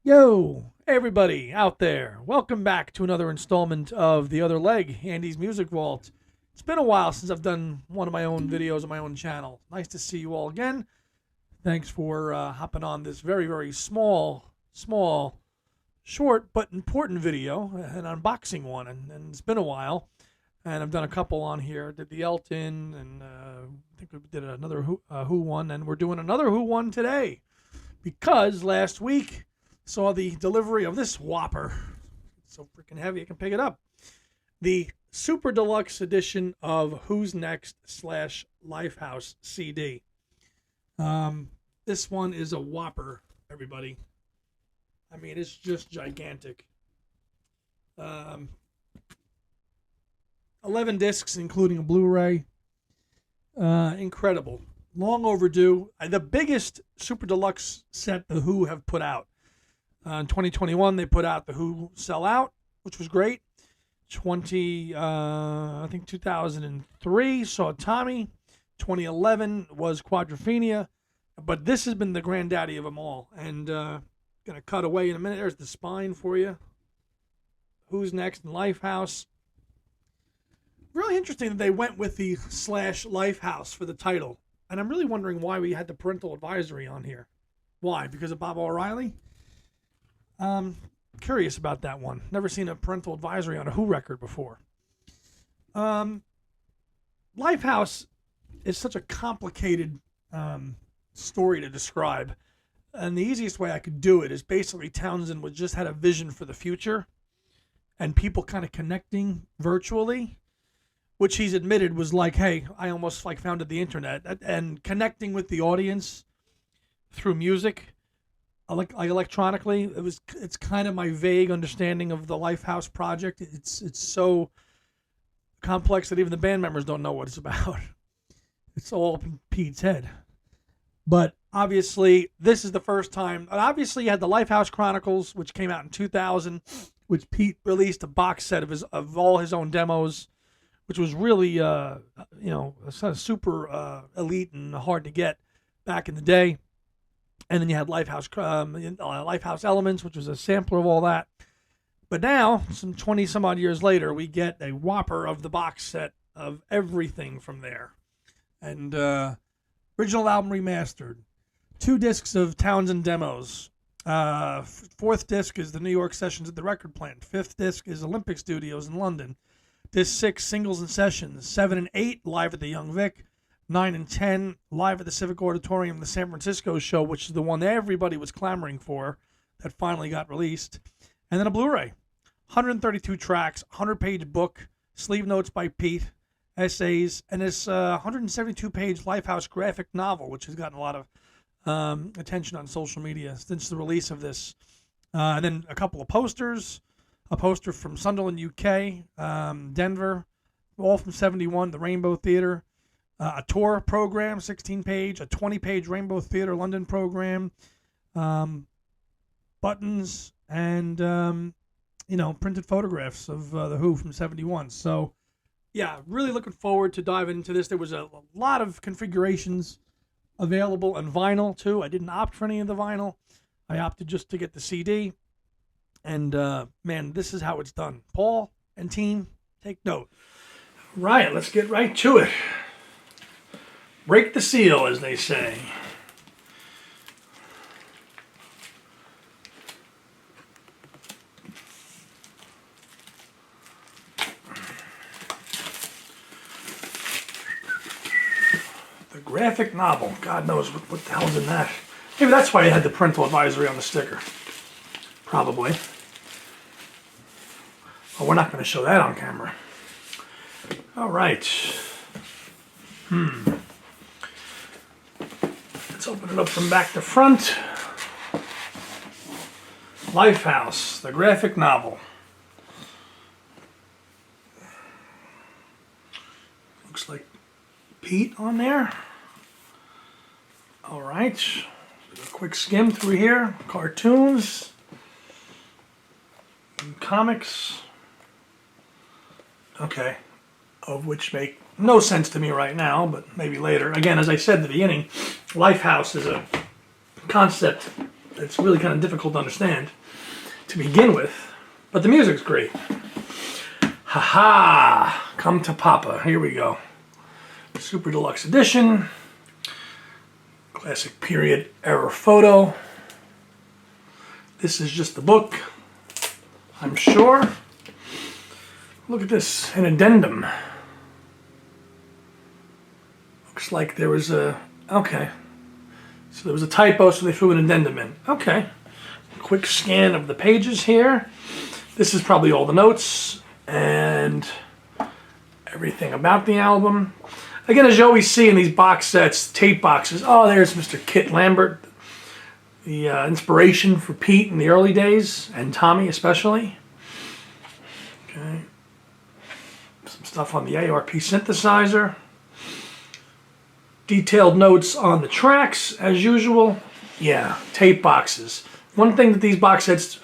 Yo, everybody out there. Welcome back to another installment of The Other Leg, Andy's Music Vault. It's been a while since I've done one of my own videos on my own channel. Nice to see you all again. Thanks for hopping on this very small, short but important video, an unboxing one. And it's been a while. And I've done a couple on here. Did the Elton, and I think we did another Who one. And we're doing another Who one today. Because last week saw the delivery of this whopper. It's so freaking heavy I can pick it up. The Super Deluxe Edition of Who's Next / Lifehouse CD. This one is a whopper, everybody. I mean, it's just gigantic. 11 discs, including a Blu-ray. Incredible. Long overdue. The biggest Super Deluxe set the Who have put out. In 2021, they put out the Who Sell Out, which was great. I think 2003 saw Tommy. 2011 was Quadrophenia. But this has been the granddaddy of them all. And going to cut away in a minute. There's the spine for you. Who's Next and Lifehouse. Really interesting that they went with the / Lifehouse for the title. And I'm really wondering why we had the parental advisory on here. Why? Because of Bob O'Reilly? Curious about that one. Never seen a parental advisory on a Who record before. Lifehouse is such a complicated story to describe. And the easiest way I could do it is basically Townsend just had a vision for the future and people kind of connecting virtually, which he's admitted was like, hey, I almost like founded the internet, and connecting with the audience through music. Like electronically, it's kind of my vague understanding of the Lifehouse project. It's so complex that even the band members don't know what it's about. It's all up in Pete's head. But obviously, this is the first time. Obviously, you had the Lifehouse Chronicles, which came out in 2000, which Pete released a box set of all his own demos, which was really super elite and hard to get back in the day. And then you had Lifehouse Elements, which was a sampler of all that. But now, some 20 some odd years later, we get a whopper of the box set of everything from there. And original album remastered. 2 discs of Townsend demos. 4th disc is the New York sessions at the Record Plant. 5th disc is Olympic Studios in London. Disc 6, singles and sessions. 7 and 8, live at the Young Vic. 9 and 10, live at the Civic Auditorium, the San Francisco show, which is the one that everybody was clamoring for, that finally got released. And then a Blu-ray. 132 tracks, 100-page book, sleeve notes by Pete, essays, and this 172-page Lifehouse graphic novel, which has gotten a lot of attention on social media since the release of this. And then a couple of posters. A poster from Sunderland, UK, Denver, all from 71, the Rainbow Theatre. A tour program, 16-page, a 20-page Rainbow Theatre London program, buttons, and, printed photographs of the Who from 71. So, yeah, really looking forward to diving into this. There was a lot of configurations available on vinyl, too. I didn't opt for any of the vinyl. I opted just to get the CD. And, man, this is how it's done. Paul and team, take note. Right, let's get right to it. Break the seal, as they say. The graphic novel. God knows what the hell's in that. Maybe that's why it had the parental advisory on the sticker. Probably. Well, we're not going to show that on camera. All right. Let's open it up from back to front. Lifehouse, the graphic novel. Looks like Pete on there. All right. A quick skim through here. Cartoons. Comics. Okay. Of which make no sense to me right now, but maybe later. Again, as I said at the beginning, Lifehouse is a concept it's really kind of difficult to understand to begin with. But the music's great. Ha-ha! Come to Papa. Here we go. Super Deluxe Edition. Classic period era photo. This is just the book, I'm sure. Look at this, an addendum. Looks like there was a, okay. So there was a typo, so they threw an addendum in. Okay. Quick scan of the pages here. This is probably all the notes and everything about the album. Again, as you always see in these box sets, tape boxes. Oh, there's Mr. Kit Lambert, the inspiration for Pete in the early days, and Tommy especially. Okay. Some stuff on the ARP synthesizer. Detailed notes on the tracks, as usual. Yeah, tape boxes. One thing that these box sets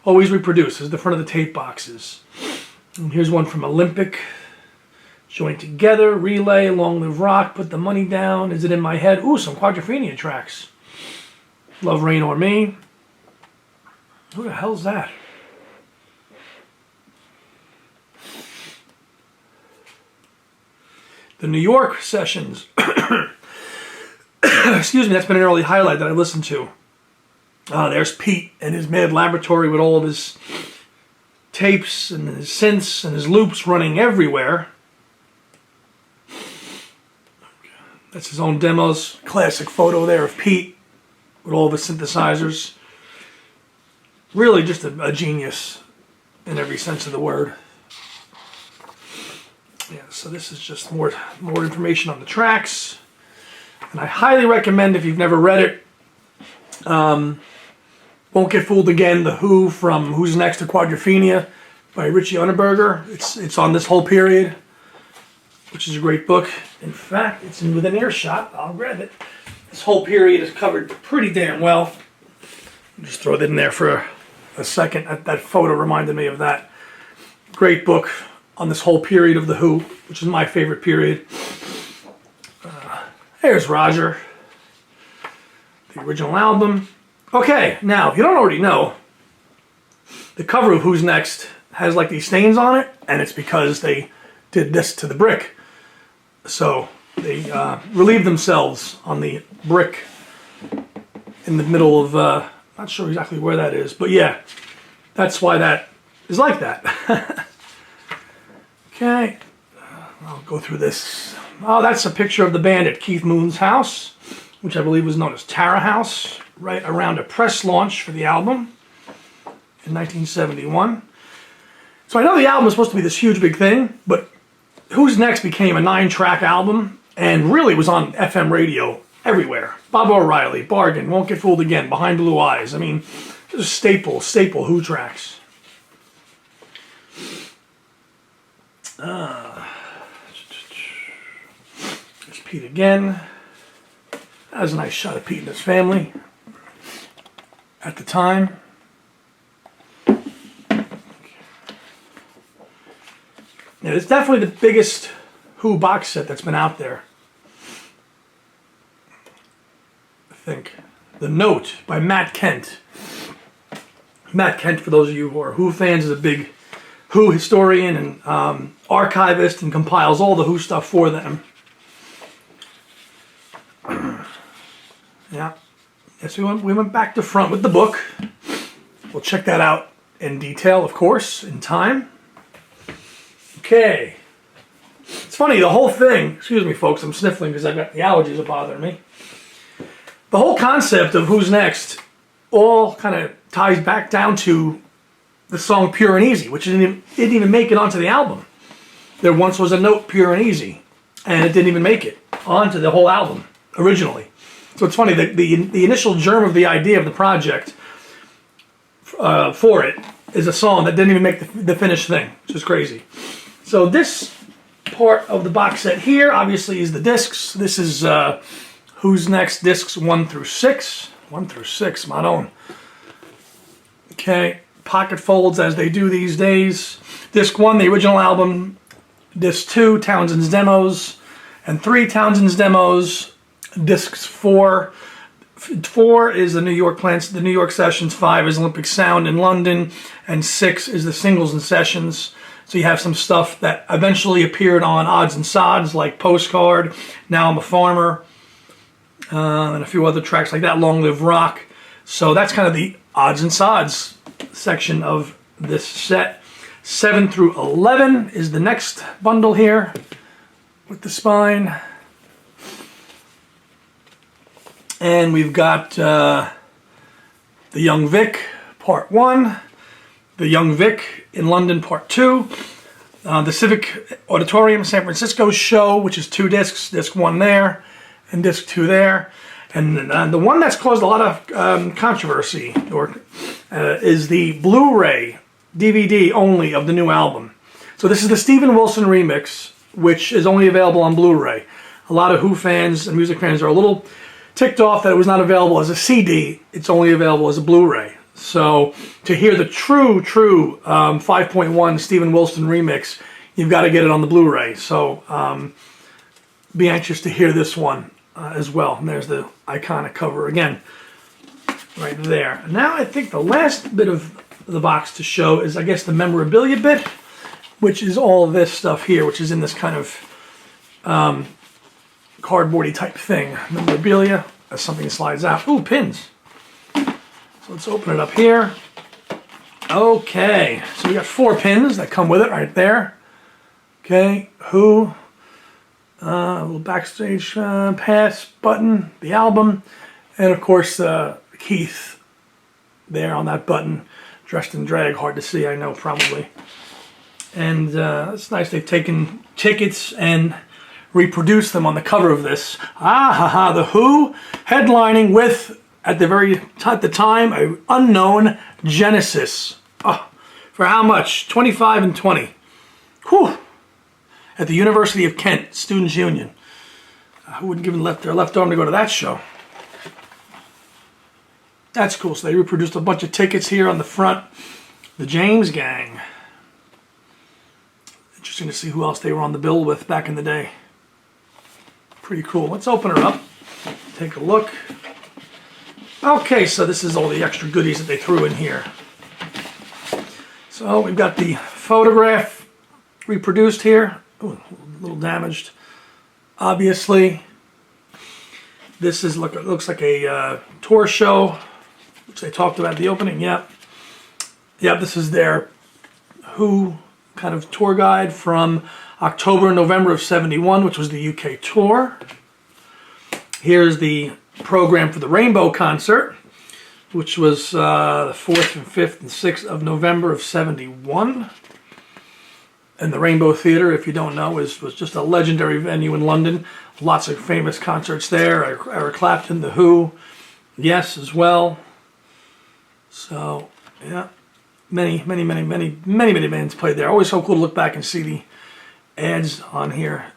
always reproduce is the front of the tape boxes. And here's one from Olympic. Join Together, Relay, Long Live Rock, Put the Money Down, Is It in My Head? Ooh, some Quadrophenia tracks. Love Rain or Me. Who the hell's that? The New York sessions. Excuse me, that's been an early highlight that I listened to. There's Pete in his mad laboratory with all of his tapes and his synths and his loops running everywhere. That's his own demos. Classic photo there of Pete with all the synthesizers. Really just a genius in every sense of the word. Yeah, so this is just more information on the tracks. And I highly recommend, if you've never read it, Won't Get Fooled Again, The Who from Who's Next to Quadrophenia by Richie Unterberger. It's on this whole period, which is a great book. In fact, it's within earshot. I'll grab it. This whole period is covered pretty damn well. Just throw that in there for a second. That photo reminded me of that. Great book on this whole period of The Who, which is my favorite period. There's Roger, the original album. Okay, now, if you don't already know, the cover of Who's Next has like these stains on it, and it's because they did this to the brick. So they relieved themselves on the brick in the middle of, not sure exactly where that is, but yeah, that's why that is like that. Okay, I'll go through this. Oh, that's a picture of the band at Keith Moon's house, which I believe was known as Tara House, right around a press launch for the album in 1971. So I know the album was supposed to be this huge big thing, but Who's Next became a 9-track album and really was on FM radio everywhere. Bob O'Reilly, Bargain, Won't Get Fooled Again, Behind Blue Eyes. I mean, just staple Who tracks. There's Pete again. That was a nice shot of Pete and his family at the time. Yeah, it's definitely the biggest Who box set that's been out there. I think. The Note by Matt Kent. Matt Kent, for those of you who are Who fans, is a big Who historian and archivist and compiles all the Who stuff for them. Yeah. Yes, we went back to front with the book. We'll check that out in detail, of course, in time. Okay. It's funny, the whole thing, excuse me folks, I'm sniffling because I've got the allergies that bothering me. The whole concept of Who's Next all kind of ties back down to the song Pure and Easy, which didn't even make it onto the album. There once was a note, Pure and Easy, and it didn't even make it onto the whole album originally. So it's funny, the initial germ of the idea of the project for it is a song that didn't even make the finished thing, which is crazy. So this part of the box set here obviously is the discs. This is Who's Next discs 1 through 6. 1 through 6, my own. Okay, pocket folds as they do these days. Disc 1, the original album. Disc 2, Townsend's Demos. And 3, Townsend's Demos. Discs 4, 4 is the New York plants, the New York sessions. 5 is Olympic Sound in London, and 6 is the singles and sessions. So you have some stuff that eventually appeared on Odds and Sods, like Postcard, Now I'm a Farmer, and a few other tracks like that, Long Live Rock. So that's kind of the Odds and Sods section of this set. 7 through 11 is the next bundle here with the spine. And we've got the Young Vic Part 1, the Young Vic in London Part 2, the Civic Auditorium San Francisco show, which is 2 discs, disc 1 there and disc 2 there. And the one that's caused a lot of controversy is the Blu-ray DVD only of the new album. So this is the Steven Wilson remix, which is only available on Blu-ray. A lot of Who fans and music fans are a little ticked off that it was not available as a CD. It's only available as a Blu-ray. So to hear the true 5.1 Steven Wilson remix, you've got to get it on the Blu-ray. So be anxious to hear this one as well. And there's the iconic cover again, right there. Now I think the last bit of the box to show is, I guess, the memorabilia bit, which is all this stuff here, which is in this kind of cardboardy type thing. Memorabilia, as something slides out. Ooh, pins. So let's open it up here. Okay, so we got 4 pins that come with it right there. Okay, Who, a little backstage pass button, the album, and of course Keith there on that button, dressed in drag. Hard to see, I know, probably. And it's nice they've taken tickets and reproduced them on the cover of this. The Who headlining with, at the time, an unknown Genesis. Oh, for how much? 25 and 20. Whew. At the University of Kent Students' Union. Who wouldn't give them their left arm to go to that show? That's cool. So they reproduced a bunch of tickets here on the front. The James Gang. Interesting to see who else they were on the bill with back in the day. Pretty cool. Let's open her up. Take a look. Okay, so this is all the extra goodies that they threw in here. So we've got the photograph reproduced here. Ooh, a little damaged, obviously. This is looks like a tour show, which they talked about at the opening. Yep, this is their Who kind of tour guide from October and November of '71, which was the UK tour. Here's the program for the Rainbow concert, which was the 4th and 5th and 6th of November of '71. And the Rainbow Theatre, if you don't know, was just a legendary venue in London. Lots of famous concerts there. Eric Clapton, The Who, Yes as well. So, yeah, many bands played there. Always so cool to look back and see the ads on here.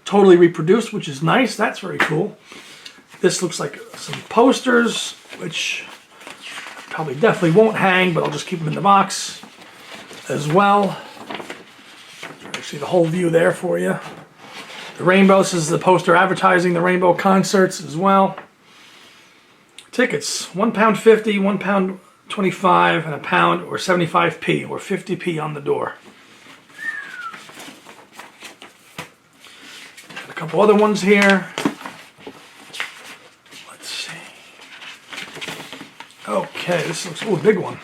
Totally reproduced, which is nice. That's very cool. This looks like some posters, which probably definitely won't hang, but I'll just keep them in the box as well. See the whole view there for you. The Rainbow, this is the poster advertising the Rainbow concerts as well. Tickets, £1.50, £1.25, and a pound, or 75p, or 50p on the door. Got a couple other ones here. Let's see. Okay, this looks, a big one.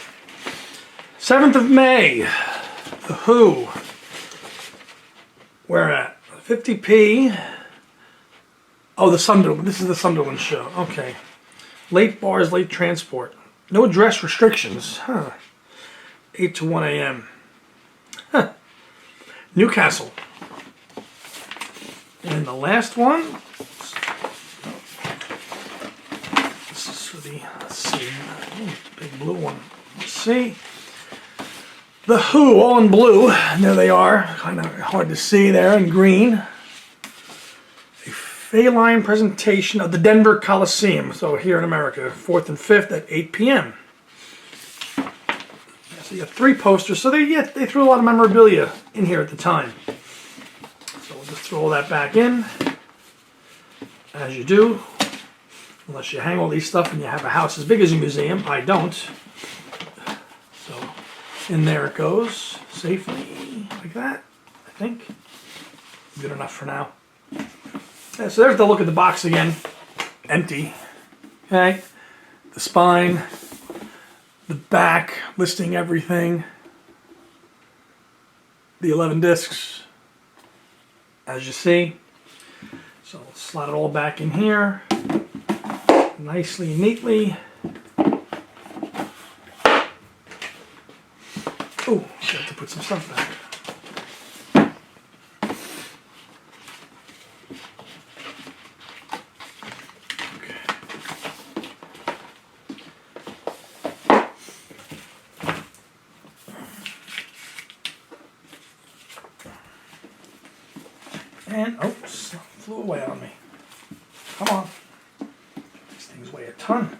7th of May, The Who. Where at? 50p. Oh, the Sunderland. This is the Sunderland show. Okay. Late bars, late transport. No address restrictions. Huh. 8 to 1 a.m. Huh. Newcastle. And the last one. This is for the, let's see, big blue one. Let's see. The Who, all in blue. There they are. Kind of hard to see there in green. A Phaline presentation of the Denver Coliseum. So here in America, 4th and 5th at 8 p.m. So you got 3 posters. So they threw a lot of memorabilia in here at the time. So we'll just throw all that back in, as you do. Unless you hang all these stuff and you have a house as big as a museum. I don't. So in there it goes safely like that, I think. Good enough for now. Yeah, so there's the look at the box again. Empty. Okay. The spine. The back listing everything. The 11 discs. As you see. So we'll slide it all back in here. Nicely, neatly. Oh, I have to put some stuff back. And, oops, flew away on me. Come on. These things weigh a ton.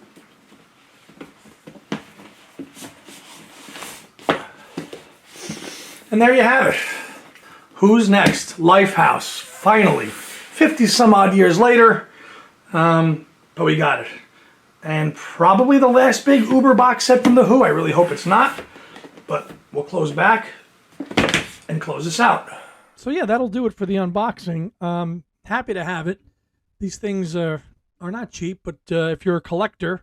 And there you have it. Who's next? Lifehouse. Finally. 50 some odd years later. But we got it. And probably the last big Uber box set from The Who. I really hope it's not. But we'll close back and close this out. So yeah, that'll do it for the unboxing. Happy to have it. These things are not cheap, but if you're a collector,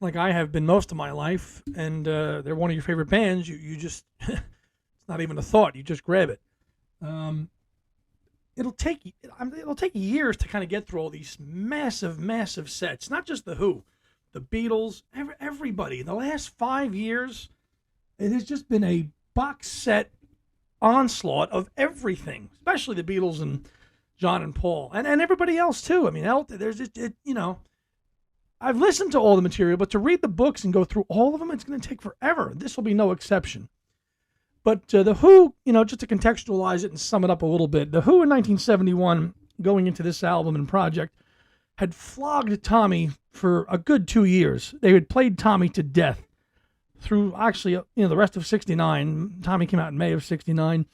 like I have been most of my life, and they're one of your favorite bands, you just, it's not even a thought. You just grab it. It'll take years to kind of get through all these massive sets. Not just The Who, the Beatles, everybody. In the last 5 years, it has just been a box set onslaught of everything, especially the Beatles and John and Paul, and everybody else too. I mean, there's I've listened to all the material, but to read the books and go through all of them, it's going to take forever. This will be no exception. But The Who, just to contextualize it and sum it up a little bit, The Who in 1971, going into this album and project, had flogged Tommy for a good 2 years. They had played Tommy to death through actually, the rest of 69. Tommy came out in May of 69.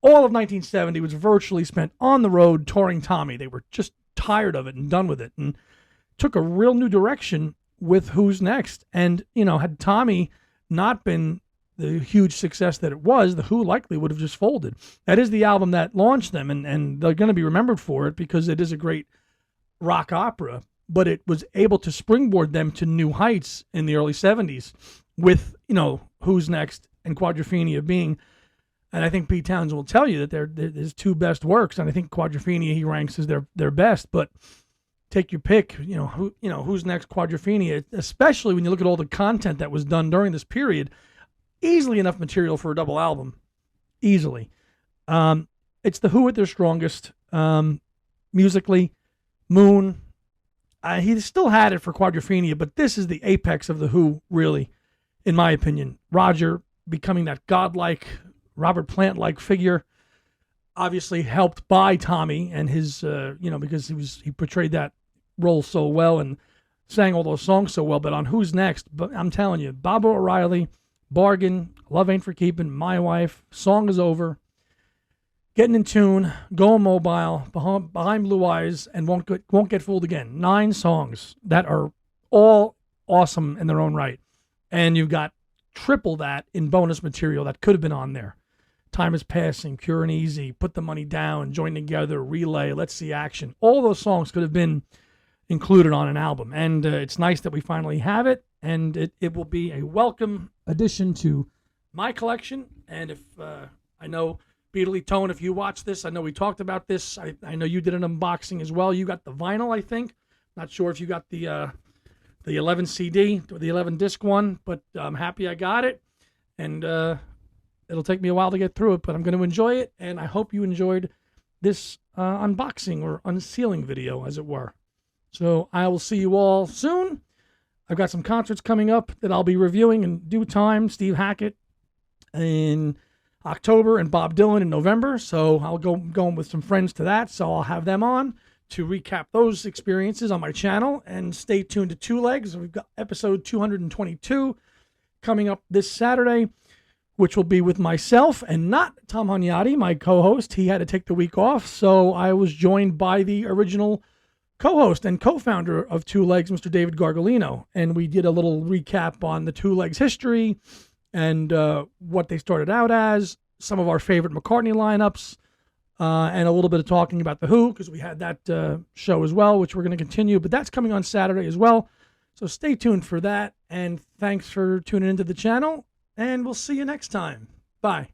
All of 1970 was virtually spent on the road touring Tommy. They were just tired of it and done with it, and took a real new direction with Who's Next. And, had Tommy not been the huge success that it was, The Who likely would have just folded. That is the album that launched them, and they're going to be remembered for it because it is a great rock opera, but it was able to springboard them to new heights in the early 70s with, Who's Next and Quadrophenia being, and I think Pete Townsend will tell you that they're his two best works, and I think Quadrophenia he ranks as their best, but take your pick, Who's Next, Quadrophenia, especially when you look at all the content that was done during this period, easily enough material for a double album, easily. It's The Who at their strongest, musically. Moon, he still had it for Quadrophenia, but this is the apex of The Who, really, in my opinion. Roger becoming that godlike, Robert Plant-like figure, obviously helped by Tommy and his, because he portrayed that role so well and sang all those songs so well. But on Who's Next, but I'm telling you, Bob O'Reilly, Bargain, Love Ain't For Keeping, My Wife, Song Is Over, Getting in Tune, Going Mobile, Behind Blue Eyes, and Won't Get Fooled Again. 9 songs that are all awesome in their own right. And you've got triple that in bonus material that could have been on there. Time Is Passing, Pure and Easy, Put the Money Down, Join Together, Relay, Let's See Action. All those songs could have been included on an album. And it's nice that we finally have it. And it will be a welcome addition to my collection. And if I know Beatley Tone, if you watch this, I know we talked about this. I know you did an unboxing as well. You got the vinyl, I think. Not sure if you got the 11 CD or the 11 disc one, but I'm happy I got it. And it'll take me a while to get through it, but I'm going to enjoy it. And I hope you enjoyed this unboxing or unsealing video, as it were. So I will see you all soon. I've got some concerts coming up that I'll be reviewing in due time. Steve Hackett in October and Bob Dylan in November. So I'll go with some friends to that. So I'll have them on to recap those experiences on my channel. And stay tuned to Two Legs. We've got episode 222 coming up this Saturday, which will be with myself and not Tom Hunyadi, my co-host. He had to take the week off. So I was joined by the original co-host and co-founder of Two Legs, Mr. David Gargolino, and we did a little recap on the Two Legs history and what they started out as, some of our favorite McCartney lineups, and a little bit of talking about The Who, because we had that show as well, which we're going to continue, but that's coming on Saturday as well. So stay tuned for that, and thanks for tuning into the channel, and we'll see you next time. Bye.